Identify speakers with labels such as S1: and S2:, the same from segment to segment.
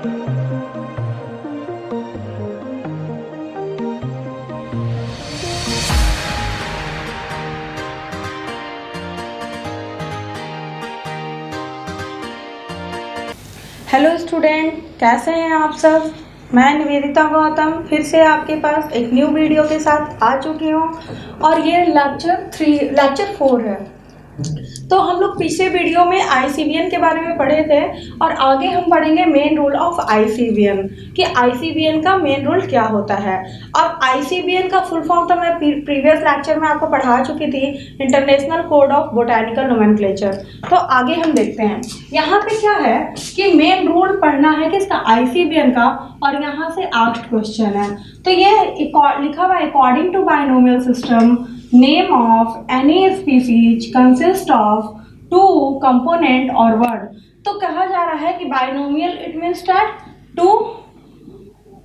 S1: Hello student, कैसे हैं आप सब। मैं निवेदिता गौतम फिर से आपके पास एक न्यू वीडियो के साथ आ चुकी हूँ और ये लेक्चर 4 है। तो हम लोग पिछले वीडियो में आईसीवीएन के बारे में पढ़े थे और आगे हम पढ़ेंगे मेन रूल ऑफ आईसीवीएन कि आईसीवीएन का मेन रूल क्या होता है। अब आईसीवीएन का फुल फॉर्म तो मैं प्रीवियस लेक्चर में आपको पढ़ा चुकी थी, international code of botanical nomenclature. तो आगे हम देखते हैं यहाँ पे क्या है कि मेन रूल पढ़ना है कि इसका आईसीवीएन का, और यहाँ से आस्क्ड क्वेश्चन है। तो ये लिखा हुआ है according to binomial system name of any species consist of two component or word। तो कहा जा रहा है कि binomial it means that two,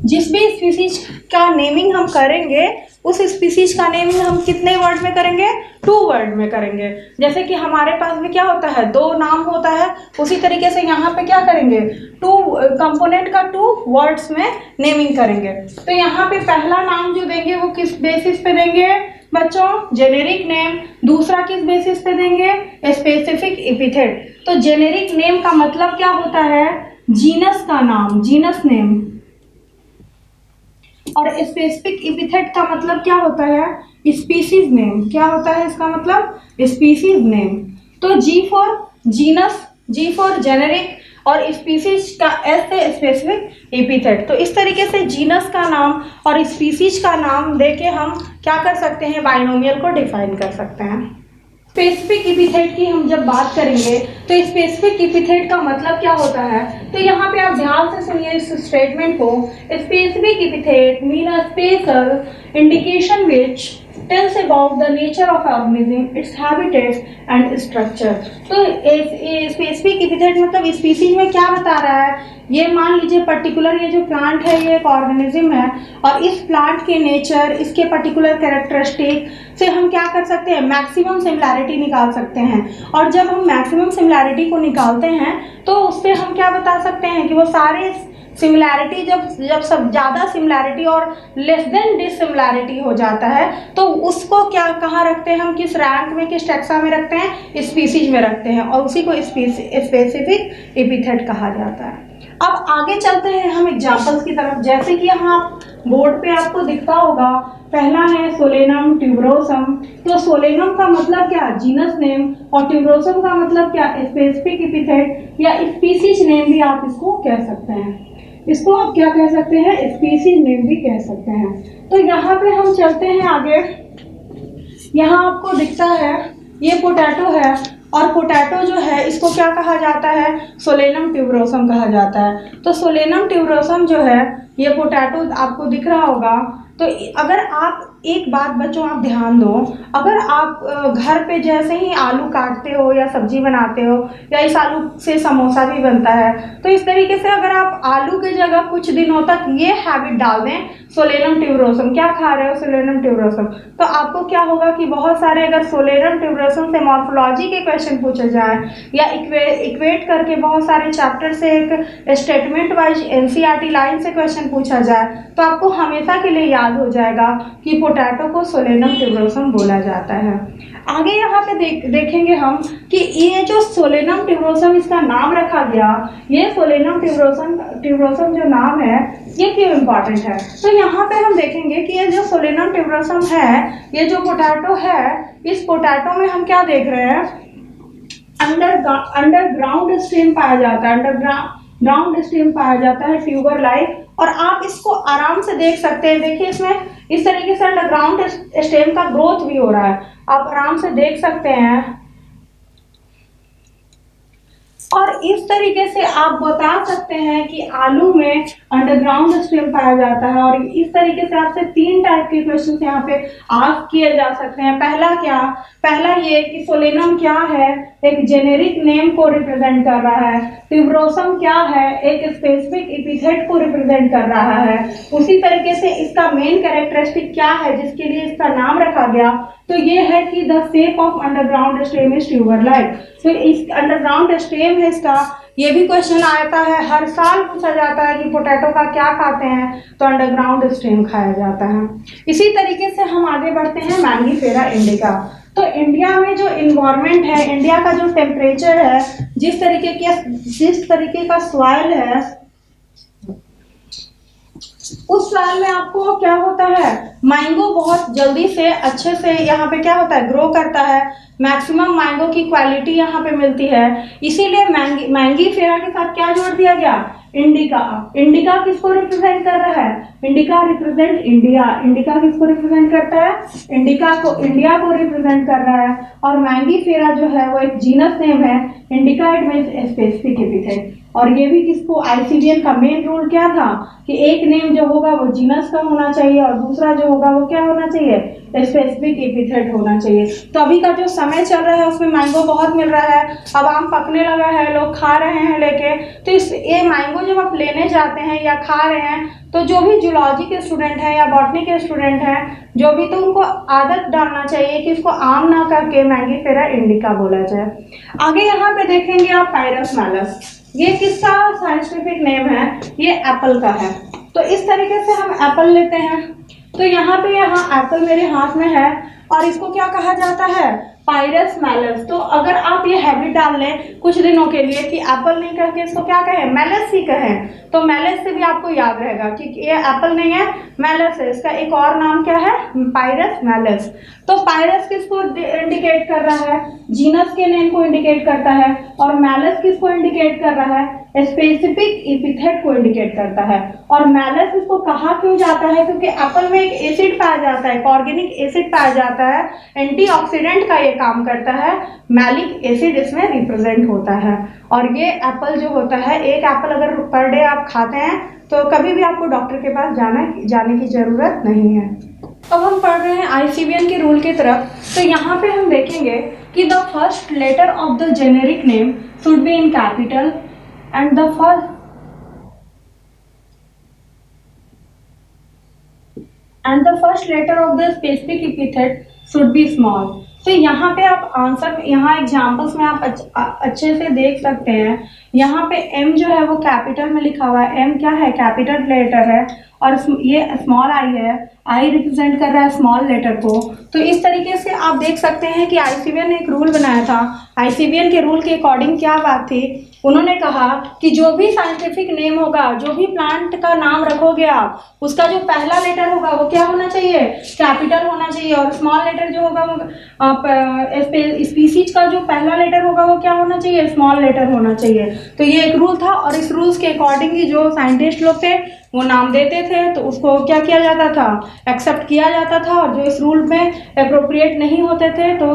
S1: जिस भी स्पीसीज का नेमिंग हम करेंगे उस स्पीसीज का नेमिंग हम कितने वर्ड में करेंगे, 2 वर्ड में करेंगे। जैसे कि हमारे पास भी क्या होता है, 2 नाम होता है, उसी तरीके से यहाँ पे क्या करेंगे, 2 कंपोनेंट का 2 वर्ड्स में नेमिंग करेंगे। तो यहाँ पे पहला नाम जो देंगे वो किस बेसिस पे देंगे बच्चों, जेनेरिक नेम। दूसरा किस बेसिस पे देंगे, स्पेसिफिक एपिथेट। तो जेनेरिक नेम का मतलब क्या होता है, जीनस का नाम, जीनस नेम, और स्पेसिफिक एपिथेट का मतलब क्या होता है, स्पीसीज नेम। क्या होता है इसका मतलब, स्पीसीज नेम। तो G for genus, G for generic, और स्पीसीज का एस से स्पेसिफिक एपिथेट। तो इस तरीके से जीनस का नाम और स्पीसीज का नाम देके हम क्या कर सकते हैं, बाइनोमियल को डिफाइन कर सकते हैं। स्पेसिफिक एपिथेट की हम जब बात करेंगे तो स्पेसिफिक एपिथेट का मतलब क्या होता है, तो यहाँ पे आप ध्यान से सुनिए इस स्टेटमेंट को। Specific epithet mean a special indication which tells about the nature of organism, its habitats and structure। तो स्पेसिफिक एपिथेट मतलब स्पीसीज में क्या बता रहा है, ये मान लीजिए पर्टिकुलर ये जो प्लांट है ये एक ऑर्गेनिज्म है और इस प्लांट के नेचर, इसके पर्टिकुलर कैरेक्टरिस्टिक से हम क्या कर सकते हैं, मैक्सिमम सिमिलैरिटी निकाल सकते हैं। और जब हम मैक्सिमम सिमिलैरिटी को निकालते हैं तो उससे हम क्या बता सकते हैं कि वो सारे सिमिलैरिटी जब सब ज़्यादा सिमिलैरिटी और लेस देन डिसिमिलैरिटी हो जाता है तो उसको क्या कहाँ रखते हैं हम, किस रैंक में, किस टैक्सा में रखते हैं, स्पीसीज में रखते हैं, और उसी को स्पेसिफिक एपिथेट कहा जाता है। अब आगे चलते हैं हम एग्जाम्पल्स की तरफ। जैसे कि यहाँ बोर्ड पे आपको दिखता होगा, पहला है सोलेनम ट्यूबरोसम। तो सोलेनम का मतलब क्या, जीनस नेम, और ट्यूबरोसम का मतलब क्या, स्पेसिफिक एपिथेट या स्पीसीज नेम भी आप इसको कह सकते हैं। इसको आप क्या कह सकते हैं, स्पीसीज नेम भी कह सकते हैं। तो यहाँ पे हम चलते हैं आगे। यहाँ आपको दिखता है ये पोटैटो है, और पोटैटो जो है इसको क्या कहा जाता है, सोलेनम ट्यूबरोसम कहा जाता है। तो सोलेनम ट्यूबरोसम जो है ये पोटैटो आपको दिख रहा होगा। तो अगर आप एक बात बच्चों आप ध्यान दो, अगर आप घर पे जैसे ही आलू काटते हो या सब्जी बनाते हो या इस आलू से समोसा भी बनता है, तो इस तरीके से अगर आप आलू की जगह कुछ दिनों तक ये हैबिट डाल दें, सोलेनम ट्यूबरोसम, क्या खा रहे हो, सोलेनम ट्यूबरोसम, तो आपको क्या होगा कि बहुत सारे अगर सोलेनम ट्यूबरोसम से मॉर्फोलॉजी के क्वेश्चन पूछे जाए या इक्वेट करके बहुत सारे चैप्टर से एक स्टेटमेंट वाइज एनसीईआरटी लाइन से क्वेश्चन पूछा जाए तो आपको हमेशा के लिए याद हो जाएगा कि पोटैटो को सोलेनम ट्यूबरोसम बोला जाता है। आगे यहाँ पे देखेंगे हम कि ये जो सोलेनम ट्यूबरोसम इसका नाम रखा गया, ये सोलेनम ट्यूबरोसम जो नाम है ये क्यों इम्पॉर्टेंट है। तो यहाँ पे हम देखेंगे कि ये जो सोलेनम ट्यूबरोसम है, ये जो पोटैटो है, इस पोटैटो में हम क्या देख रहे हैं, अंडरग्राउंड स्टेम पाया जाता है, अंडरग्राउंड स्टेम पाया जाता है, ट्यूबर लाइक। और आप इसको आराम से देख सकते हैं, देखिए इसमें इस तरीके से अंडरग्राउंड स्टेम का ग्रोथ भी हो रहा है, आप आराम से देख सकते हैं। और इस तरीके से आप बता सकते हैं कि आलू में अंडरग्राउंड स्टेम पाया जाता है। और इस तरीके से आपसे 3 टाइप के क्वेश्चन यहाँ पे आस्क किए जा सकते हैं। पहला ये कि सोलेनम क्या है, एक जेनेरिक नेम को रिप्रेजेंट कर रहा है, ट्यूबरोसम क्या है, एक स्पेसिफिक एपिथेट को रिप्रेजेंट कर रहा है, उसी तरीके से इसका मेन कैरेक्टरिस्टिक क्या है जिसके लिए इसका नाम रखा गया, तो ये है कि the shape of underground stem is tuber like. तो इस अंडरग्राउंड स्टेम है इसका, ये भी क्वेश्चन आता है, हर साल पूछा जाता है कि पोटैटो का क्या खाते हैं, तो अंडरग्राउंड स्टेम खाया जाता है। इसी तरीके से हम आगे बढ़ते हैं मैंगीफेरा इंडिका। तो इंडिया में जो इन्वायरमेंट है, इंडिया का जो टेम्परेचर है, जिस तरीके का सॉइल है, उस साल में आपको क्या होता है, मैंगो बहुत जल्दी से अच्छे से यहाँ पे क्या होता है, ग्रो करता है, मैक्सिमम मैंगो की क्वालिटी यहाँ पे मिलती है। इसीलिए मैंगीफेरा के साथ क्या जोड़ दिया गया, इंडिका। इंडिका किसको रिप्रेजेंट कर रहा है, इंडिका रिप्रेजेंट इंडिया। इंडिका किसको रिप्रेजेंट करता है, इंडिया को रिप्रेजेंट कर रहा है। और मैंगीफेरा जो है वो एक जीनस नेम है, indica it means specific epithet. और ये भी किसको, आईसीबीएन का मेन रूल क्या था कि एक नेम जो होगा वो जीनस का होना चाहिए और दूसरा जो होगा वो क्या होना चाहिए, स्पेसिफिक एपिथेट होना चाहिए। तो अभी का जो समय चल रहा है उसमें मैंगो बहुत मिल रहा है, अब आम पकने लगा है, लोग खा रहे हैं लेके। तो ये मैंगो जब आप लेने जाते हैं या खा रहे हैं, तो जो भी जूलॉजी के स्टूडेंट हैं या बॉटनी के स्टूडेंट हैं जो भी, तो उनको आदत डालना चाहिए कि इसको आम ना करके मैंगीफेरा इंडिका बोला जाए। आगे यहाँ पे देखेंगे आप पायरस मैलस, ये किसका साइंटिफिक नेम है, ये एप्पल का है। तो इस तरीके से हम एप्पल लेते हैं, तो यहाँ एप्पल मेरे हाथ में है और इसको क्या कहा जाता है, पायरस मैलस। तो अगर आप ये हैबिट डाल लें कुछ दिनों के लिए कि एप्पल नहीं कह के इसको क्या कहें, मैलस ही कहें, तो मैलस से भी आपको याद रहेगा कि ये एप्पल नहीं है, मैलस है। इसका एक और नाम क्या है, पायरस मैलस। तो पायरस किसको इंडिकेट कर रहा है, जीनस के नेम को इंडिकेट करता है, और मैलस किसको इंडिकेट कर रहा है, स्पेसिफिक एपिथेट को इंडिकेट करता है। और मैलस इसको कहा क्यों जाता है, क्योंकि एप्पल में एक एसिड पाया जाता है, ऑर्गेनिक एसिड पाया जाता है, एंटीऑक्सीडेंट का ये काम करता है, मैलिक एसिड इसमें रिप्रेजेंट होता है। और ये एप्पल जो होता है, एक एप्पल अगर पर डे आप खाते हैं तो कभी भी आपको डॉक्टर के पास जाने की जरूरत नहीं है। अब हम पढ़ रहे हैं आईसीबीएन के रूल की तरफ। तो यहाँ पे हम देखेंगे कि the first letter of the generic name should be in capital and the first letter of the specific epithet should be small। तो यहाँ पे आप आंसर, यहाँ एग्जाम्पल्स में आप अच्छे से देख सकते हैं। यहाँ पे m जो है वो कैपिटल में लिखा हुआ है, m क्या है, कैपिटल लेटर है, और ये स्मॉल आई है, आई रिप्रेजेंट कर रहा है स्मॉल लेटर को। तो इस तरीके से आप देख सकते हैं कि आईसीबीएन ने एक रूल बनाया था। आईसीबीएन के रूल के अकॉर्डिंग क्या बात थी, उन्होंने कहा कि जो भी साइंटिफिक नेम होगा, जो भी प्लांट का नाम रखोगे आप, उसका जो पहला लेटर होगा वो क्या होना चाहिए, कैपिटल होना चाहिए, और स्मॉल लेटर जो होगा वो स्पीसीज का जो पहला लेटर होगा वो क्या होना चाहिए, स्मॉल लेटर होना चाहिए। तो ये एक रूल था, और इस रूल्स के अकॉर्डिंग ही जो साइंटिस्ट लोग थे वो नाम देते थे, तो उसको क्या किया जाता था, एक्सेप्ट किया जाता था, और जो इस रूल में अप्रोप्रिएट नहीं होते थे तो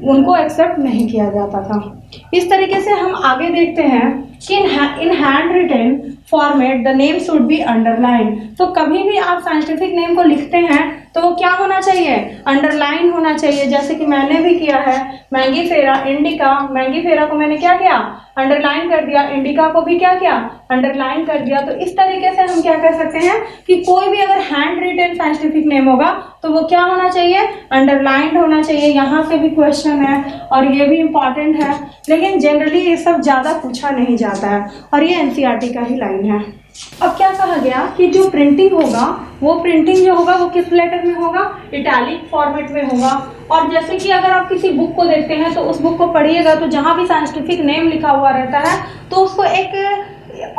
S1: उनको एक्सेप्ट नहीं किया जाता था। इस तरीके से हम आगे देखते हैं कि in hand written format the name should be underline. तो कभी भी आप साइंटिफिक नेम को लिखते हैं तो वो क्या होना चाहिए, अंडरलाइन होना चाहिए। जैसे कि मैंने भी किया है, मैंगीफेरा इंडिका, मैंगीफेरा को मैंने क्या किया, अंडरलाइन कर दिया, इंडिका को भी क्या किया, अंडरलाइन कर दिया। तो इस तरीके से हम क्या कर सकते हैं कि कोई भी अगर हैंड रिटन साइंटिफिक नेम होगा तो वो क्या होना चाहिए, अंडरलाइंड होना चाहिए। यहाँ से भी क्वेश्चन है और ये भी इम्पॉर्टेंट है, लेकिन जनरली ये सब ज़्यादा पूछा नहीं जाता है, और ये एनसीईआरटी का ही लाइन है। अब क्या कहा गया कि जो प्रिंटिंग होगा, वो प्रिंटिंग जो होगा वो किस लेटर में होगा, इटैलिक फॉर्मेट में होगा। और जैसे कि अगर आप किसी बुक को देखते हैं तो उस बुक को पढ़िएगा तो जहाँ भी साइंटिफिक नेम लिखा हुआ रहता है तो उसको एक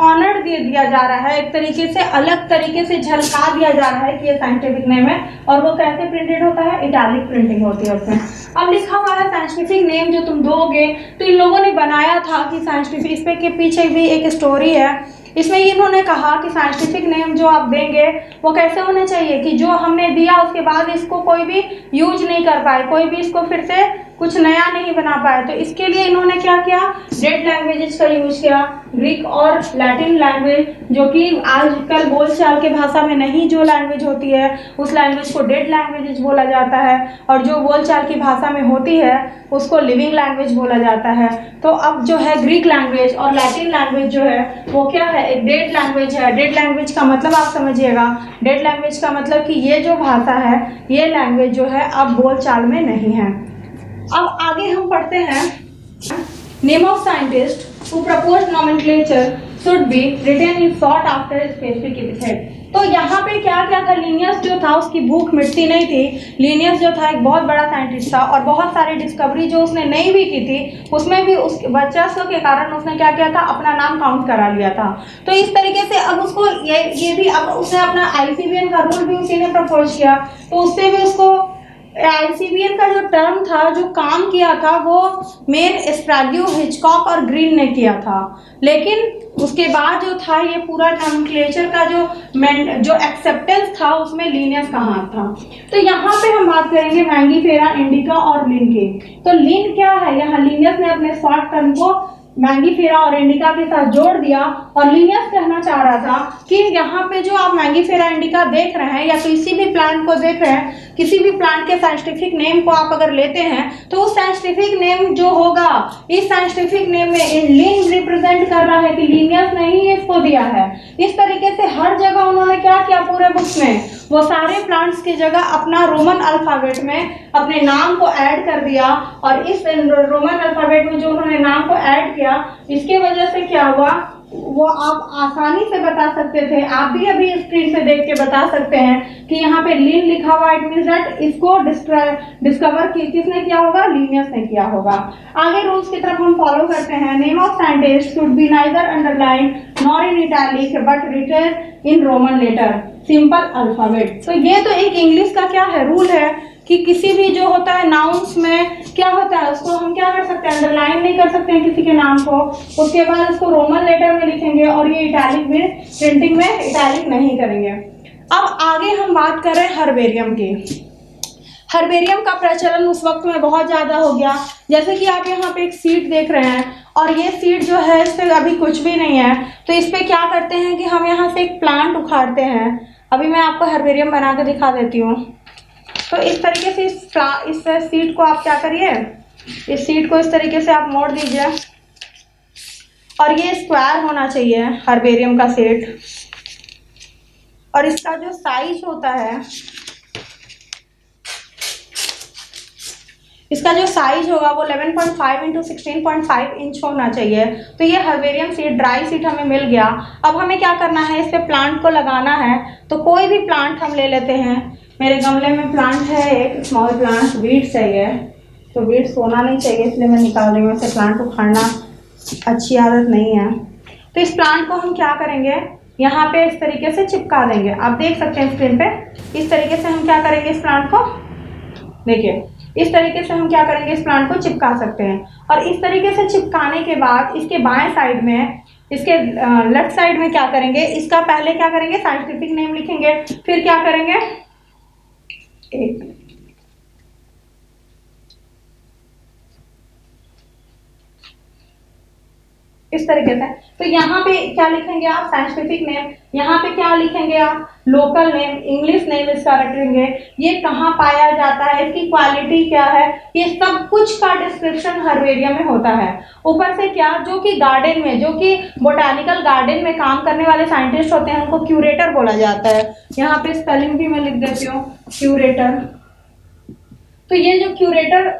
S1: ऑनर दे दिया जा रहा है, एक तरीके से अलग तरीके से झलका दिया जा रहा है कि ये साइंटिफिक नेम है। और वो कैसे प्रिंटेड होता है, इटैलिक प्रिंटिंग होती है उसमें। अब लिखा हुआ है साइंटिफिक नेम जो तुम दोगे, तो इन लोगों ने बनाया था कि साइंटिफिक, इस पे के पीछे भी एक स्टोरी है। इसमें इन्होंने कहा कि साइंटिफिक नेम जो आप देंगे वो कैसे होने चाहिए कि जो हमने दिया उसके बाद इसको कोई भी यूज नहीं कर पाए, कोई भी इसको फिर से कुछ नया नहीं बना पाए। तो इसके लिए इन्होंने क्या किया, डेड लैंग्वेजेस का यूज किया, ग्रीक और लैटिन लैंग्वेज, जो कि आजकल बोलचाल के भाषा में नहीं जो लैंग्वेज होती है उस लैंग्वेज को डेड लैंग्वेजेस बोला जाता है, और जो बोलचाल की भाषा में होती है उसको लिविंग लैंग्वेज बोला जाता है। तो अब जो है ग्रीक लैंग्वेज और लैटिन लैंग्वेज जो है वो क्या है, एक डेड लैंग्वेज है। डेड लैंग्वेज का मतलब आप समझिएगा, डेड लैंग्वेज का मतलब कि ये जो भाषा है, ये लैंग्वेज जो है अब बोलचाल में नहीं है। अब आगे हम पढ़ते हैं name of scientist who proposed nomenclature should be written in sought after specific epithet। तो यहाँ पे क्या क्या था, लिनियस जो था उसकी भूख मिटती नहीं थी। लिनियस जो था एक बहुत बड़ा साइंटिस्ट था और बहुत सारी डिस्कवरी जो उसने नई भी की थी उसमें भी उस वर्चस्व के कारण उसने क्या किया था, अपना नाम काउंट करा लिया था। तो इस तरीके से अब उसको ये भी, अब उसने अपना ICBN का रूल भी उसी ने प्रपोज किया, तो उससे भी उसको ICBN का जो टर्म था, जो काम किया था, वो मेन स्ट्रैग्यू, हिचकॉक और ग्रीन ने किया था। लेकिन उसके बाद जो था ये पूरा नॉमेनक्लेचर का जो एक्सेप्टेंस था उसमें लिनियस का हाथ था। तो यहाँ पे हम बात करेंगे मैंगीफेरा, इंडिका और लिन की। तो लिन क्या है, यहाँ लिनियस ने अपने शॉर्ट टर्म को मैंगीफेरा और इंडिका के साथ जोड़ दिया और लिनियस कहना चाह रहा था कि यहाँ पे जो आप मैंगीफेरा इंडिका देख रहे हैं या किसी भी प्लांट को देख रहे हैं, किसी भी प्लांट के साइंटिफिक नेम को आप अगर लेते हैं तो उस साइंटिफिक नेम जो होगा, इस साइंटिफिक नेम में लिन रिप्रेजेंट कर रहा है कि लिनियस ने ही इसको दिया है। इस तरीके से हर जगह उन्होंने क्या किया, पूरे बुक्स में वो सारे प्लांट्स की जगह अपना रोमन अल्फाबेट में अपने नाम को ऐड कर दिया। और इस रोमन अल्फाबेट में जो उन्होंने नाम को ऐड किया, इसके वजह से क्या हुआ, वो आप आसानी से बता सकते थे। आप भी अभी स्क्रीन पे देख के बता सकते हैं कि यहाँ पे लिन लिखा हुआ, इट मींस दैट इसको डिस्कवर किसने किया होगा, लिनियस ने किया होगा। आगे रूल्स की तरफ हम फॉलो करते हैं। Name of scientist should be neither underline nor in italic but written in roman letter, simple alphabet. तो ये तो एक इंग्लिश का क्या है, रूल है कि किसी भी जो होता है नाउन्स में क्या होता है, उसको हम क्या कर सकते हैं, अंडरलाइन नहीं कर सकते हैं किसी के नाम को। उसके बाद उसको रोमन लेटर में लिखेंगे और ये इटैलिक में, प्रिंटिंग में इटैलिक नहीं करेंगे। अब आगे हम बात कर रहे हैं हर्बेरियम की। हर्बेरियम का प्रचलन उस वक्त में बहुत ज़्यादा हो गया। जैसे कि आप यहाँ पे एक सीट देख रहे हैं और ये सीट जो है इस पर अभी कुछ भी नहीं है, तो इस पर क्या करते हैं कि हम यहाँ से एक प्लांट उखाड़ते हैं। अभी मैं आपको हर्बेरियम बना के दिखा देती हूँ। तो इस तरीके से इस सीट को आप क्या करिए, इस सीट को इस तरीके से आप मोड़ दीजिए और ये स्क्वायर होना चाहिए हर्बेरियम का सीट। और इसका जो साइज होता है, इसका जो साइज होगा वो 11.5 इंटू 16.5 इंच होना चाहिए। तो ये हर्बेरियम सीट, ड्राई सीट हमें मिल गया। अब हमें क्या करना है, इस पे प्लांट को लगाना है। तो कोई भी प्लांट हम ले लेते हैं। मेरे गमले में प्लांट है एक स्मॉल प्लांट, वीड्स चाहिए, तो वीड्स होना नहीं चाहिए इसलिए मैं निकाल रही हूँ। इसे प्लांट उखाड़ना अच्छी आदत नहीं है। तो इस प्लांट को हम क्या करेंगे, यहाँ पे इस तरीके से चिपका देंगे। आप देख सकते हैं स्क्रीन पे, इस तरीके से हम क्या करेंगे, इस प्लांट को देखिए, इस तरीके से हम क्या करेंगे, इस प्लांट को चिपका सकते हैं। और इस तरीके से चिपकाने के बाद इसके बाएं साइड में, इसके लेफ्ट साइड में क्या करेंगे, इसका पहले क्या करेंगे, साइंटिफिक नेम लिखेंगे। फिर क्या करेंगे, एक इस तरीके से। तो यहाँ पे क्या लिखेंगे आप, साइंटिफिक नेम। यहाँ पे क्या लिखेंगे आप, लोकल नेम, इंग्लिश नेम इसका रखेंगे। ये कहाँ पाया जाता है, इसकी क्वालिटी क्या है, ये सब कुछ का डिस्क्रिप्शन हर्बेरियम में होता है। ऊपर से क्या, जो कि गार्डन में, जो कि बोटानिकल गार्डन में काम करने वाले साइंटिस्ट होते हैं, उनको क्यूरेटर बोला जाता है। यहाँ पे स्पेलिंग भी मैं लिख देती हूँ, क्यूरेटर। तो ये जो क्यूरेटर,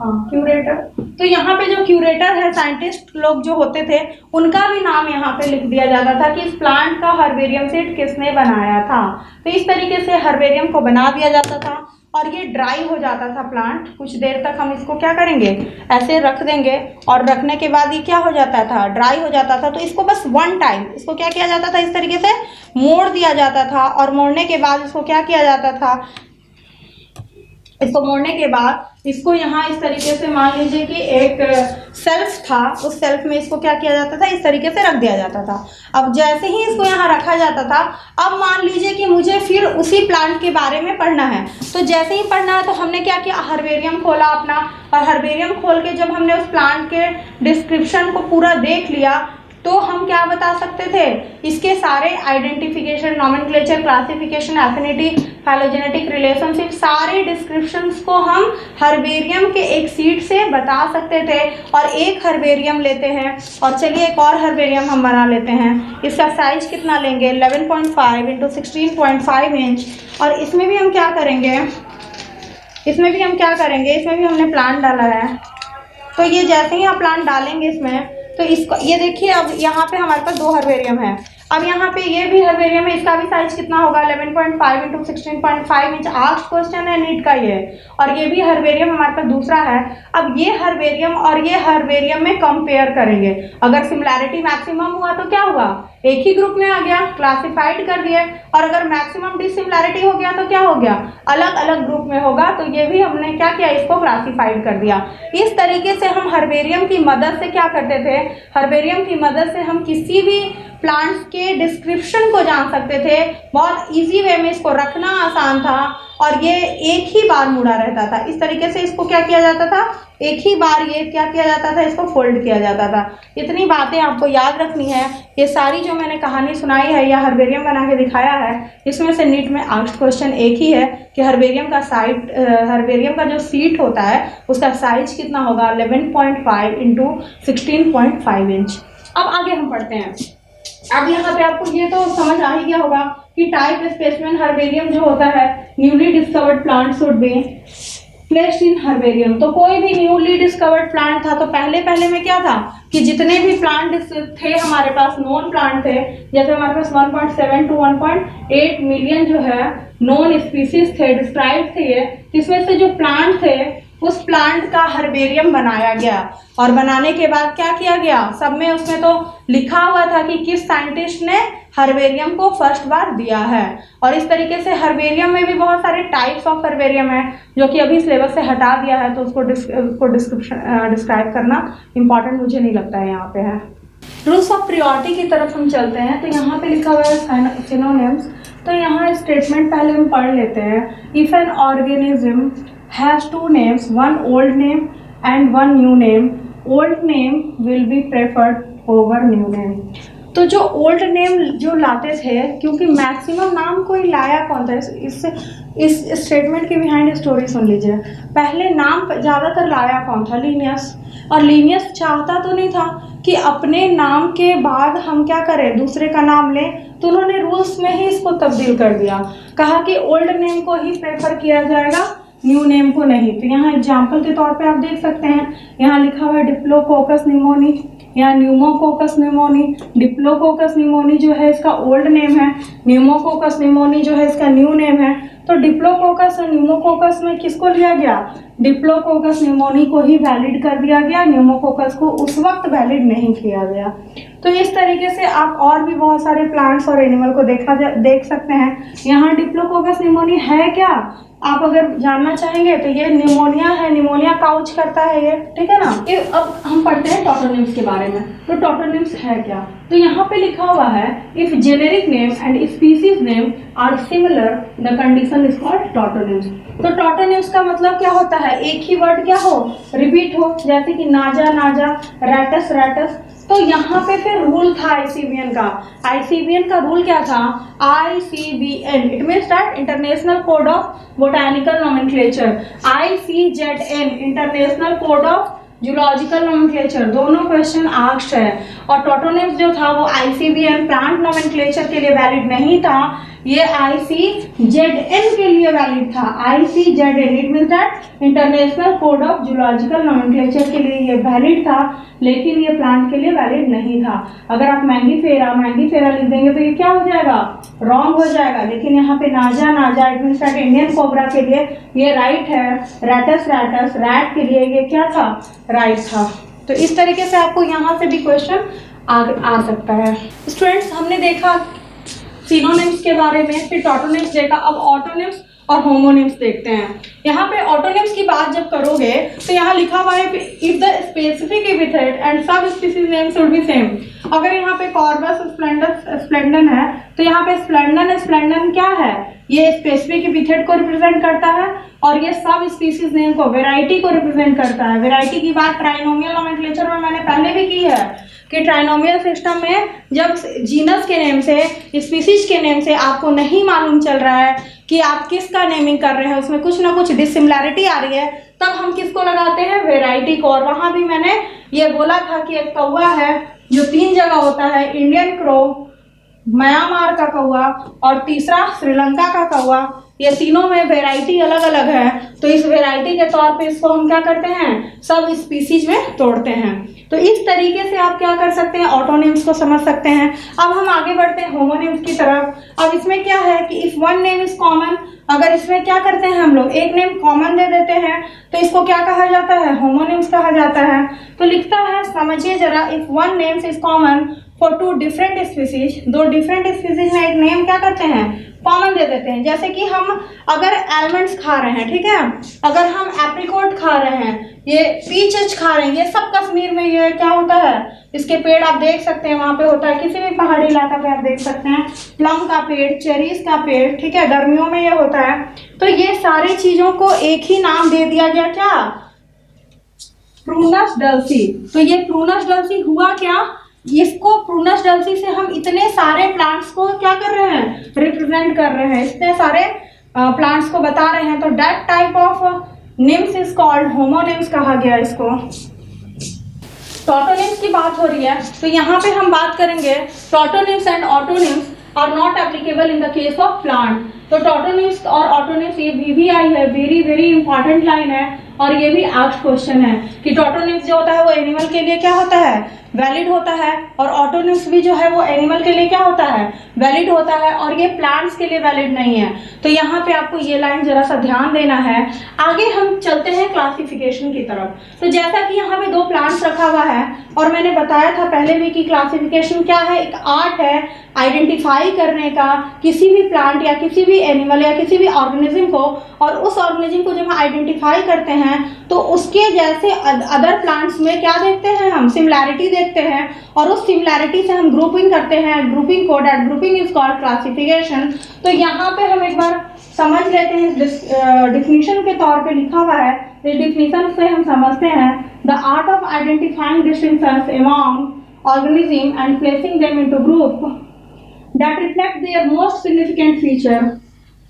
S1: क्यूरेटर, तो यहाँ पे जो क्यूरेटर है, साइंटिस्ट लोग जो होते थे, उनका भी नाम यहाँ पे लिख दिया जाता था कि इस प्लांट का हर्बेरियम सीट किसने बनाया था। तो इस तरीके से हर्बेरियम को बना दिया जाता था और ये ड्राई हो जाता था प्लांट। कुछ देर तक हम इसको क्या करेंगे, ऐसे रख देंगे और रखने के बाद ये क्या हो जाता था, ड्राई हो जाता था। तो इसको बस वन टाइम इसको क्या किया जाता था, इस तरीके से मोड़ दिया जाता था। और मोड़ने के बाद इसको क्या किया जाता था, इसको मोड़ने के बाद इसको यहाँ इस तरीके से, मान लीजिए कि एक सेल्फ था, उस सेल्फ में इसको क्या किया जाता था, इस तरीके से रख दिया जाता था। अब जैसे ही इसको यहाँ रखा जाता था, अब मान लीजिए कि मुझे फिर उसी प्लांट के बारे में पढ़ना है। तो जैसे ही पढ़ना है तो हमने क्या किया, हर्बेरियम खोला अपना, और हर्बेरियम खोल के जब हमने उस प्लांट के डिस्क्रिप्शन को पूरा देख लिया तो हम क्या बता सकते थे, इसके सारे identification, nomenclature, classification, affinity, phylogenetic relationship, सारे डिस्क्रिप्शंस को हम हर्बेरियम के एक सीट से बता सकते थे। और एक हर्बेरियम लेते हैं और चलिए एक और हर्बेरियम हम बना लेते हैं। इसका साइज कितना लेंगे, 11.5 इंटू 16.5 इंच। और इसमें भी हम क्या करेंगे, इसमें भी हमने प्लांट डाला है। तो ये जैसे ही आप प्लांट डालेंगे इसमें, तो इसको ये देखिए, अब यहाँ पे हमारे पास 2 हर्बेरियम है। अब यहाँ पे ये भी हर्बेरियम है, इसका भी साइज कितना होगा 11.5 इंटू 16.5 इंच। आस्क्ड क्वेश्चन है नीट का ये। और ये भी हर्बेरियम हमारे पास दूसरा है। अब ये हर्बेरियम और ये हर्बेरियम में कंपेयर करेंगे, अगर सिमिलैरिटी मैक्सिमम हुआ तो क्या हुआ, एक ही ग्रुप में आ गया, क्लासिफाइड कर दिए। और अगर मैक्सिमम डिसिमिलैरिटी हो गया तो क्या हो गया, अलग अलग ग्रुप में होगा। तो ये भी हमने क्या किया, इसको क्लासिफाइड कर दिया। इस तरीके से हम हर्बेरियम की मदद से क्या करते थे, हर्बेरियम की मदद से हम किसी भी प्लांट्स के डिस्क्रिप्शन को जान सकते थे। बहुत इजी वे में इसको रखना आसान था, और ये एक ही बार मुड़ा रहता था। इस तरीके से इसको क्या किया जाता था, एक ही बार ये क्या किया जाता था, इसको फोल्ड किया जाता था। इतनी बातें आपको याद रखनी है। ये सारी जो मैंने कहानी सुनाई है या हर्बेरियम बना के दिखाया है, इसमें से नीट में आस्क्ड क्वेश्चन एक ही है कि हर्बेरियम का जो सीट होता है उसका साइज कितना होगा, 11.5 इंटू 16.5 इंच। अब आगे हम पढ़ते हैं। अब यहाँ पे आपको ये तो समझ आ ही गया होगा कि टाइप स्पेसिमेन हर्बेरियम जो होता है, newly discovered plant should be placed in herbarium. तो कोई भी न्यूली डिस्कवर्ड प्लांट था तो पहले में क्या था कि जितने भी प्लांट थे हमारे पास, नोन प्लांट थे, जैसे हमारे पास 1.7 to 1.8 मिलियन जो है नोन स्पीसीज थे, डिस्क्राइब थे ये। इसमें से जो प्लांट थे उस प्लांट का हर्बेरियम बनाया गया, और बनाने के बाद क्या किया गया, सब में उसमें तो लिखा हुआ था कि किस साइंटिस्ट ने हर्बेरियम को फर्स्ट बार दिया है। और इस तरीके से हर्बेरियम में भी बहुत सारे टाइप्स ऑफ हर्बेरियम है जो कि अभी सिलेबस से हटा दिया है, तो उसको डिस्क्राइब करना इंपॉर्टेंट मुझे नहीं लगता है यहाँ पे है। रूल्स ऑफ प्रियोरिटी की तरफ हम चलते हैं। तो यहाँ पे लिखा हुआ है सिनोनिम्स। तो यहाँ स्टेटमेंट पहले हम पढ़ लेते हैं। If an organism has 2 names, one old name and one new name, old name will be preferred over new name। तो जो ओल्ड नेम जो लाते थे, क्योंकि मैक्सिमम नाम कोई लाया कौन था, इस स्टेटमेंट के बिहाइंड स्टोरी सुन लीजिए। पहले नाम ज़्यादातर लाया कौन था, लीनियस। और लीनियस चाहता तो नहीं था कि अपने नाम के बाद हम क्या करें, दूसरे का नाम लें, तो उन्होंने रूल्स में ही इसको तब्दील कर दिया। कहा कि ओल्ड नेम को ही प्रेफर किया जाएगा, न्यू नेम को नहीं। तो यहाँ एग्जाम्पल के तौर पे आप देख सकते हैं, यहाँ लिखा हुआ है डिप्लोकोकस निमोनी, यहाँ न्यूमोकोकस निमोनी। डिप्लोकोकस निमोनी जो है इसका ओल्ड नेम है, न्यूमोकोकस निमोनी जो है इसका न्यू नेम है। तो डिप्लोकोकस और न्यूमोकोकस में किसको लिया गया, डिप्लोकोकस निमोनी को ही वैलिड कर दिया गया, न्यूमोकोकस को उस वक्त वैलिड नहीं किया गया। तो इस तरीके से आप और भी बहुत सारे प्लांट्स और एनिमल को देख सकते हैं। यहाँ डिप्लोकोकस निमोनी है क्या, आप अगर जानना चाहेंगे तो ये निमोनिया है, निमोनिया काउच करता है ये, ठीक है ना। ये अब हम पढ़ते हैं टॉटोनिम्स के बारे में। तो टॉटोनिम्स है क्या, तो यहाँ पे लिखा हुआ है if generic name and species name are similar the condition is called tautonyms. तो टॉटोनिम्स का मतलब क्या होता है, एक ही वर्ड क्या हो, रिपीट हो, जैसे कि नाजा नाजा, रैटस रैटस। तो यहाँ पे फिर रूल था आईसीबीएन का। आईसीबीएन का रूल क्या था, ICBN, it means that international code of botanical nomenclature. ICZN, international code of zoological nomenclature. दोनों क्वेश्चन आस्क्ड है। और टॉटोनिम्स जो था वो ICBN प्लांट नोमेनक्लेचर के लिए वैलिड नहीं था, ये ICZN के लिए वैलिड था। ICZN it means that international code of zoological nomenclature के लिए ये वैलिड था, लेकिन ये प्लांट के लिए वैलिड नहीं था। अगर आप मैंगीफेरा लिख देंगे तो ये क्या हो जाएगा, रॉन्ग हो जाएगा। लेकिन यहाँ पे नाजा नाजा it means that Indian cobra के लिए ये राइट है, रैटस रैटस रैट के लिए ये क्या था, राइट था। तो इस तरीके से आपको यहाँ से भी क्वेश्चन आ सकता है। स्टूडेंट्स, हमने देखा सिनोनिम्स के बारे में, फिर टॉटोनिम्स देखा। अब ऑटोनिम्स और होमोनिम्स देखते हैं। यहाँ पे ऑटोनिम्स की बात जब करोगे तो यहाँ लिखा हुआ है if the specific epithet and subspecies name should be same. अगर यहाँ पे कॉर्बस स्प्लेंडन है तो यहाँ पे स्प्लेंडन क्या है, ये स्पेसिफिक एपिथेट को रिप्रेजेंट करता है, और ये सब स्पीसीज नेम को, वेराइटी को रिप्रेजेंट करता है। वेराइटी की बात ट्राइनोमियल नोमेनक्लेचर में मैंने पहले भी की है कि ट्राइनोमियल सिस्टम में जब जीनस के नेम से, स्पीसीज के नेम से आपको नहीं मालूम चल रहा है कि आप किसका नेमिंग कर रहे हैं, उसमें कुछ ना कुछ डिसिमिलैरिटी आ रही है, तब हम किसको लगाते हैं, वेराइटी को। और वहाँ भी मैंने ये बोला था कि एक कौवा है जो 3 जगह होता है, इंडियन क्रो, म्यांमार का कौवा और तीसरा श्रीलंका का कौवा। ये तीनों में वैरायटी अलग अलग है, तो इस वैरायटी के तौर पे इसको हम क्या करते हैं, सब स्पीसीज में तोड़ते हैं। तो इस तरीके से आप क्या कर सकते हैं, ऑटोनिम्स को समझ सकते हैं। अब हम आगे बढ़ते हैं होमोनिम्स की तरफ। अब इसमें क्या है कि if one name is common, अगर इसमें क्या करते हैं हम लोग, एक नेम कॉमन दे देते हैं तो इसको क्या कहा जाता है, होमोनिम्स कहा जाता है। तो लिखता है, समझिए जरा, if one names is common for two different species, दो डिफरेंट स्पीसीज में एक नेम क्या करते हैं, कॉमन दे देते हैं। जैसे कि हम अगर आलमंड्स खा रहे हैं, ठीक है, अगर हम एप्रिकॉट खा रहे हैं, ये पीचेस खा रहे हैं, ये सब कश्मीर में ये क्या होता है, इसके पेड़ आप देख सकते हैं वहां पे होता है, किसी भी पहाड़ी इलाका पे आप देख सकते हैं, प्लम का पेड़, चेरीज का पेड़, ठीक है, गर्मियों में ये होता है। तो ये सारी चीजों को एक ही नाम दे दिया गया, क्या, प्रूनस डल्सी। तो ये प्रूनस डल्सी हुआ क्या, इसको प्रूनस डल्सी से हम इतने सारे प्लांट्स को क्या कर रहे हैं, रिप्रेजेंट कर रहे हैं, इतने सारे प्लांट्स को बता रहे हैं। तो that type of NIMS is called homonyms कहा गया इसको। टॉटोनिम्स की बात हो रही है, तो यहाँ पे हम बात करेंगे tautonyms and autonyms are not applicable in the case of plant. तो टॉटोनिम्स और ऑटोनिम्स, ये VVI है, वेरी वेरी इंपॉर्टेंट लाइन है, और ये भी आस्क्ड क्वेश्चन है कि टॉटोनिम्स जो होता है वो एनिमल के लिए क्या होता है, वैलिड होता है, और ऑटोनिम्स भी जो है वो एनिमल के लिए क्या होता है, वैलिड होता है, और ये प्लांट्स के लिए वैलिड नहीं है। तो यहाँ पे आपको ये लाइन जरा सा ध्यान देना है। आगे हम चलते हैं क्लासिफिकेशन की तरफ। तो जैसा कि यहाँ पे दो प्लांट्स रखा हुआ है, और मैंने बताया था पहले भी कि क्लासिफिकेशन क्या है, एक आर्ट है आइडेंटिफाई करने का किसी भी प्लांट या किसी भी एनिमल या किसी भी ऑर्गेनिज्म को, और उस ऑर्गेनिज्म को जब हम आइडेंटिफाई करते हैं तो उसके जैसे अदर प्लांट्स में क्या देखते हैं, हम सिमिलैरिटी देखते हैं, और उस सिमिलैरिटी से हम ग्रुपिंग करते हैं, ग्रुपिंग को, that grouping is called classification. तो यहाँ पे हम एक बार समझ लेते हैं, डिफिनीशन के तौर पे लिखा हुआ है, इस डिफिनीशन से हम समझते हैं, the art of identifying distinctions among organism and placing them into group that reflect their most significant feature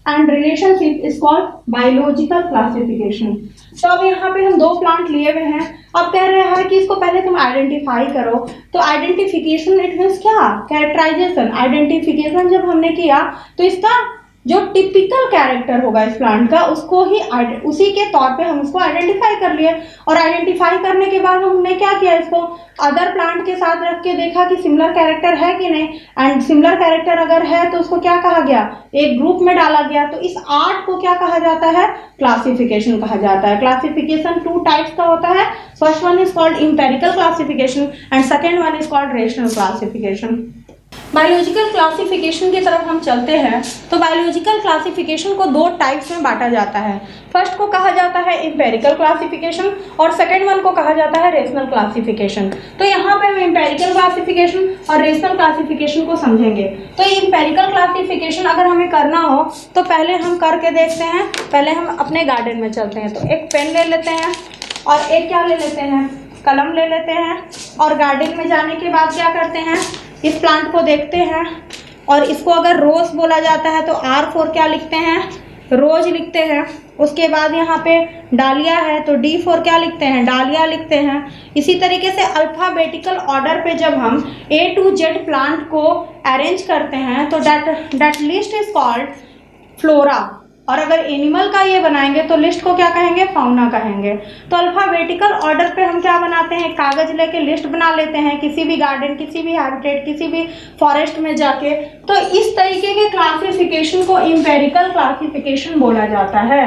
S1: and relationship is called biological classification। तो अब यहाँ पे हम दो प्लांट लिए हुए हैं, अब कह रहे हैं कि इसको पहले तुम आइडेंटिफाई करो। तो आइडेंटिफिकेशन इट मीन्स क्या, कैरेक्टराइजेशन। आइडेंटिफिकेशन जब हमने किया तो इसका जो टिपिकल कैरेक्टर होगा इस प्लांट का, उसको ही उसी के तौर पे हम उसको आइडेंटिफाई कर लिए, और आइडेंटिफाई करने के बाद हमने क्या किया, इसको अदर प्लांट के साथ रख के देखा कि सिमिलर कैरेक्टर है कि नहीं, एंड सिमिलर कैरेक्टर अगर है तो उसको क्या कहा गया, एक ग्रुप में डाला गया। तो इस आर्ट को क्या कहा जाता है, क्लासिफिकेशन कहा जाता है। क्लासिफिकेशन टू टाइप्स का होता है, first one is called empirical classification and second one is called rational classification. Biological classification की तरफ हम चलते हैं। तो बायोलॉजिकल क्लासिफिकेशन को दो टाइप्स में बांटा जाता है। फर्स्ट को कहा जाता है इंपेरिकल क्लासिफिकेशन, और सेकंड वन को कहा जाता है रेशनल क्लासिफिकेशन। तो यहाँ पे हम इंपेरिकल क्लासिफिकेशन और रेशनल क्लासिफिकेशन को समझेंगे। तो इंपेरिकल क्लासिफिकेशन अगर हमें करना हो तो पहले हम करके देखते हैं। पहले हम अपने गार्डन में चलते हैं, तो एक पेन ले लेते हैं और एक क्या ले लेते हैं, कलम ले लेते हैं, और गार्डन में जाने के बाद क्या करते हैं, इस प्लांट को देखते हैं, और इसको अगर रोज बोला जाता है तो R4 क्या लिखते हैं, रोज लिखते हैं। उसके बाद यहाँ पे डालिया है तो D4 क्या लिखते हैं, डालिया लिखते हैं। इसी तरीके से अल्फ़ाबेटिकल ऑर्डर पे जब हम A to Z प्लांट को अरेंज करते हैं तो that list is called flora, और अगर एनिमल का ये बनाएंगे तो लिस्ट को क्या कहेंगे, फाउना कहेंगे। तो अल्फ़ाबेटिकल ऑर्डर पे हम क्या बनाते हैं, कागज लेके लिस्ट बना लेते हैं किसी भी गार्डन, किसी भी हैबिटेट, किसी भी फॉरेस्ट में जाके। तो इस तरीके के क्लासिफिकेशन को इंपेरिकल क्लासिफिकेशन बोला जाता है।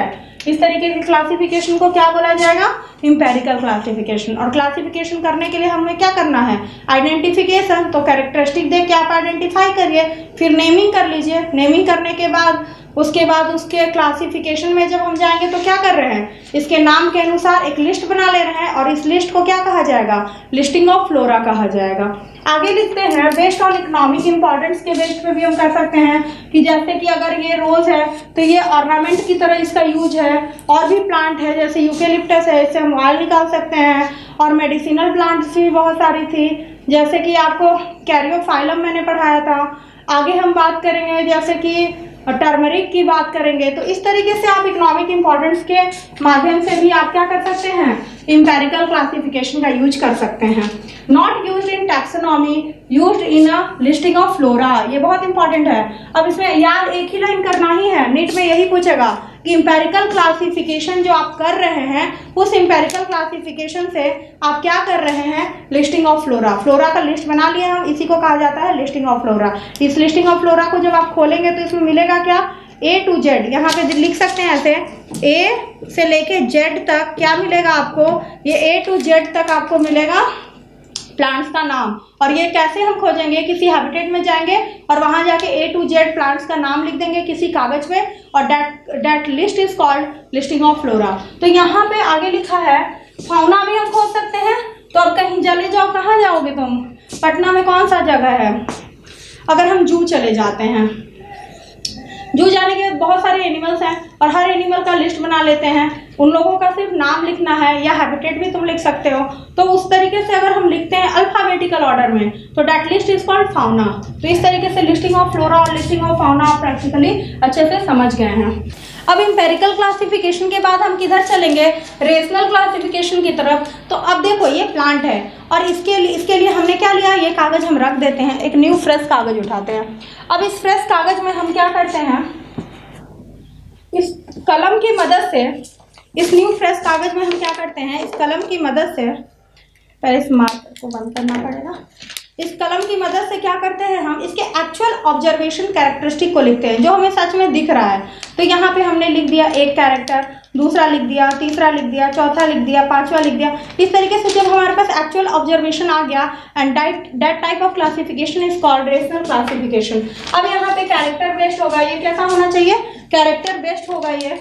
S1: इस तरीके के क्लासिफिकेशन को क्या बोला जाएगा, इंपेरिकल क्लासिफिकेशन। और क्लासिफिकेशन करने के लिए हमें क्या करना है, आइडेंटिफिकेशन। तो कैरेक्टरिस्टिक देख के आप आइडेंटिफाई करिए, फिर नेमिंग कर लीजिए। नेमिंग करने के बाद उसके उसके क्लासिफिकेशन में जब हम जाएंगे तो क्या कर रहे हैं, इसके नाम के अनुसार एक लिस्ट बना ले रहे हैं, और इस लिस्ट को क्या कहा जाएगा, लिस्टिंग ऑफ फ्लोरा कहा जाएगा। आगे लिखते हैं, बेस्ड ऑन इकोनॉमिक इंपॉर्टेंस के बेस पे भी हम कर सकते हैं कि जैसे कि अगर ये रोज है तो ये ऑर्नामेंट की तरह इसका यूज है। और भी प्लांट है जैसे यूकेलिप्टस है, इससे हम ऑयल निकाल सकते हैं, और मेडिसिनल प्लांट्स भी बहुत सारी थी, जैसे कि आपको कैरियोफाइलम मैंने पढ़ाया था। आगे हम बात करेंगे जैसे कि टर्मरिक की बात करेंगे। तो इस तरीके से आप इकोनॉमिक इंपॉर्टेंस के माध्यम से भी आप क्या कर सकते हैं, इंपेरिकल क्लासिफिकेशन का यूज कर सकते हैं। Not use in taxonomy, use in a listing of flora, ये बहुत इंपॉर्टेंट है। अब इसमें यार एक ही लाइन करना ही है, नीट में यही पूछेगा कि इंपेरिकल क्लासिफिकेशन जो आप कर रहे हैं उस इंपेरिकल क्लासिफिकेशन से आप क्या कर रहे हैं, लिस्टिंग ऑफ फ्लोरा। फ्लोरा का लिस्ट बना लिया हम, इसी को कहा जाता है लिस्टिंग ऑफ फ्लोरा। इस लिस्टिंग ऑफ फ्लोरा को जब आप खोलेंगे तो इसमें मिलेगा क्या, A to Z, यहाँ पे लिख सकते हैं ऐसे, A से लेके Z तक क्या मिलेगा आपको, ये A to Z तक आपको मिलेगा प्लांट्स का नाम। और ये कैसे हम खोजेंगे, किसी हैबिटेट में जाएंगे और वहां जाके A to Z प्लांट्स का नाम लिख देंगे किसी कागज पे, और that list is called listing of flora. तो यहाँ पे आगे लिखा है फाउना भी हम खोज सकते हैं। तो अब कहीं चले जाओ, कहाँ जाओगे तुम, पटना में कौन सा जगह है, अगर हम जू चले जाते हैं, जू जाने के बहुत सारे एनिमल्स हैं और हर एनिमल का लिस्ट बना लेते हैं, उन लोगों का सिर्फ नाम लिखना है, या हैबिटेट भी तुम लिख सकते हो। तो उस तरीके से अगर हम लिखते हैं अल्फाबेटिकल ऑर्डर में तो that list is called fauna. तो इस तरीके से लिस्टिंग ऑफ फ्लोरा और लिस्टिंग ऑफ फाउना आप प्रैक्टिकली अच्छे से समझ गए हैं। अब इंपेरिकल क्लासिफिकेशन के बाद हम किधर चलेंगे, रेशनल क्लासिफिकेशन की तरफ। तो अब देखो ये प्लांट है और इसके लिए हमने क्या लिया, ये कागज हम रख देते हैं, एक न्यू फ्रेश कागज उठाते हैं। अब इस फ्रेश कागज में हम क्या करते हैं, इस कलम की मदद से, इस न्यू फ्रेश कागज में हम क्या करते हैं, इस कलम की मदद से, पहले इस मार्कर को बंद करना पड़ेगा, इस कलम की मदद से क्या करते हैं, हम इसके एक्चुअल ऑब्जर्वेशन कैरेक्टरिस्टिक को लिखते हैं जो हमें सच में दिख रहा है। तो यहाँ पे हमने लिख दिया एक कैरेक्टर, दूसरा लिख दिया, तीसरा लिख दिया, चौथा लिख दिया, पांचवा लिख दिया। इस तरीके से जब हमारे पास एक्चुअल ऑब्जर्वेशन आ गया, and that type of classification is called rational classification. अब यहाँ पे कैरेक्टर बेस्ड होगा, ये कैसा होना चाहिए, कैरेक्टर बेस्ड होगा। ये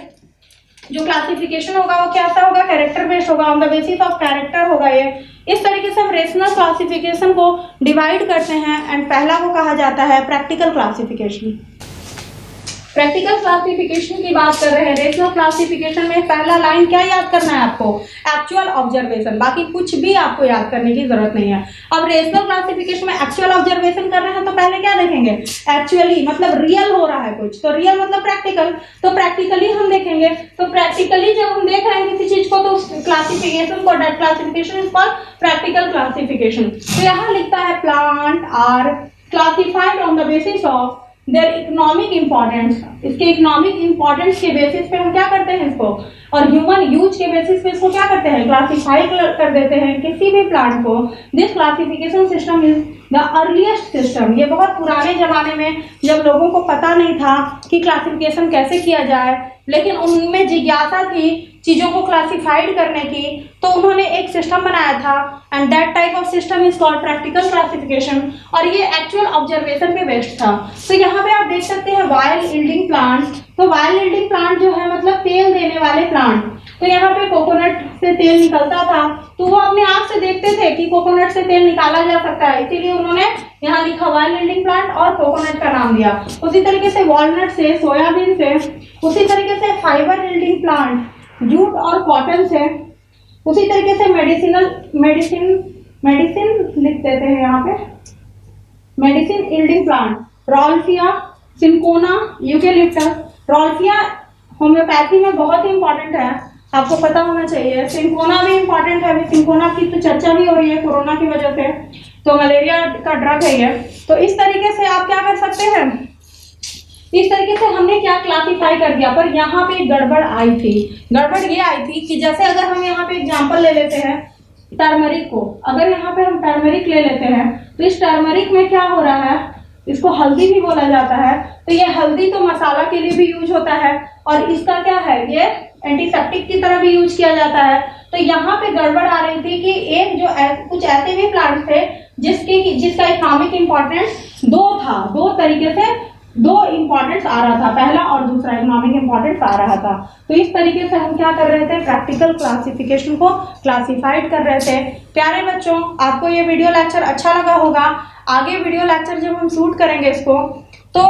S1: जो क्लासिफिकेशन होगा वो कैसा होगा, कैरेक्टर बेस्ड होगा, on the basis of character होगा ये। इस तरीके से हम रेशनल क्लासिफिकेशन को डिवाइड करते हैं, एंड पहला को कहा जाता है प्रैक्टिकल क्लासिफिकेशन। प्रैक्टिकल क्लासिफिकेशन की बात कर रहे हैं। रेशनल क्लासिफिकेशन में पहला लाइन क्या याद करना है आपको, एक्चुअल ऑब्जर्वेशन, बाकी कुछ भी आपको याद करने की जरूरत नहीं है। अब रेशनल क्लासिफिकेशन में एक्चुअल ऑब्जर्वेशन कर रहे हैं तो पहले क्या देखेंगे, एक्चुअली मतलब रियल हो रहा है कुछ, तो रियल मतलब प्रैक्टिकल, तो प्रैक्टिकली हम देखेंगे। तो प्रैक्टिकली जब हम देख रहे हैं किसी चीज को तो क्लासिफिकेशन को, that classification is called practical classification. तो यहाँ लिखता है plant are classified on the basis of their economic importance. इसके इकोनॉमिक इंपॉर्टेंस के बेसिस पे हम क्या करते हैं इसको, और ह्यूमन यूज के बेसिस पे इसको क्या करते हैं, क्लासिफाई कर देते हैं किसी भी प्लांट को। This classification system is the earliest system. ये बहुत पुराने जमाने में जब लोगों को पता नहीं था कि क्लासिफिकेशन कैसे किया जाए, लेकिन उनमें जिज्ञासा थी चीज़ों को क्लासिफाइड करने की, तो उन्होंने एक सिस्टम बनाया था, and that type of system is called practical classification. और ये एक्चुअल ऑब्जर्वेशन पे बेस्ड था। तो यहाँ पे आप देख सकते हैं वाइल्ड यील्डिंग प्लांट। तो वाइल्ड यील्डिंग प्लांट जो है मतलब तेल देने वाले प्लांट। तो यहाँ पे कोकोनट से तेल निकलता था, तो वो अपने आप से देखते थे कि कोकोनट से तेल निकाला जा सकता है, इसीलिए उन्होंने यहाँ लिखा वाइल्ड यील्डिंग प्लांट और कोकोनट का नाम दिया। उसी तरीके से वॉलनट से, सोयाबीन से, उसी तरीके से फाइबर यील्डिंग प्लांट जूट और कॉटन से, उसी तरीके से मेडिसिन लिख देते हैं यहाँ पे, medicine yielding plant rauwolfia, cinchona, eucalyptus. Rauwolfia homeopathy में बहुत ही इंपॉर्टेंट है, आपको पता होना चाहिए। सिंकोना भी इंपॉर्टेंट है, सिंकोना की तो चर्चा भी हो रही है कोरोना की वजह से, तो मलेरिया का ड्रग है ये। तो इस तरीके से आप क्या कर सकते हैं, इस तरीके से हमने क्या क्लासिफाई कर दिया। पर यहाँ पे गड़बड़ आई थी। गड़बड़ ये आई थी कि जैसे अगर हम यहाँ पे एग्जांपल ले लेते हैं टर्मरिक को, अगर यहाँ पे हम टर्मरिक ले लेते हैं तो इस टर्मरिक में क्या हो रहा है, इसको हल्दी भी बोला जाता है। तो ये हल्दी तो मसाला के लिए भी यूज होता है, और इसका क्या है, ये एंटीसेप्टिक की तरह भी यूज किया जाता है। तो यहाँ पे गड़बड़ आ रही थी कि एक जो कुछ ऐसे भी प्लांट्स थे जिसका इकोनॉमिक इंपॉर्टेंस दो था, दो तरीके से दो इंपॉर्टेंस आ रहा था, पहला और दूसरा इकोनॉमिक इंपॉर्टेंस आ रहा था। तो इस तरीके से हम क्या कर रहे थे, प्रैक्टिकल क्लासिफिकेशन को क्लासिफाइड कर रहे थे। प्यारे बच्चों, आपको ये वीडियो लेक्चर अच्छा लगा होगा। आगे वीडियो लेक्चर जब हम शूट करेंगे इसको, तो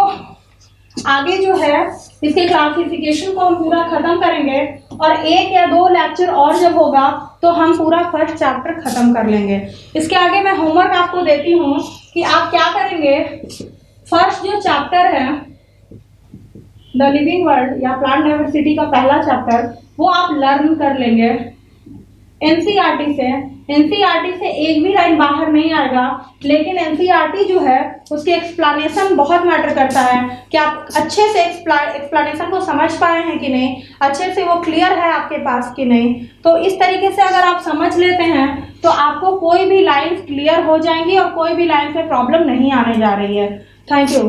S1: आगे जो है इसके क्लासिफिकेशन को हम पूरा खत्म करेंगे, और एक या दो लेक्चर और जब होगा तो हम पूरा फर्स्ट चैप्टर खत्म कर लेंगे। इसके आगे मैं होमवर्क आपको देती हूँ कि आप क्या करेंगे, फर्स्ट जो चैप्टर है द लिविंग वर्ल्ड या प्लांट डाइवर्सिटी का पहला चैप्टर वो आप लर्न कर लेंगे एनसीईआरटी से। एनसीईआरटी से एक भी लाइन बाहर नहीं आएगा, लेकिन एनसीईआरटी जो है उसकी एक्सप्लेनेशन बहुत मैटर करता है कि आप अच्छे से एक्सप्लेनेशन को समझ पाए हैं कि नहीं, अच्छे से वो क्लियर है आपके पास कि नहीं। तो इस तरीके से अगर आप समझ लेते हैं तो आपको कोई भी लाइन क्लियर हो जाएंगी और कोई भी लाइन से प्रॉब्लम नहीं आने जा रही है। Thank you.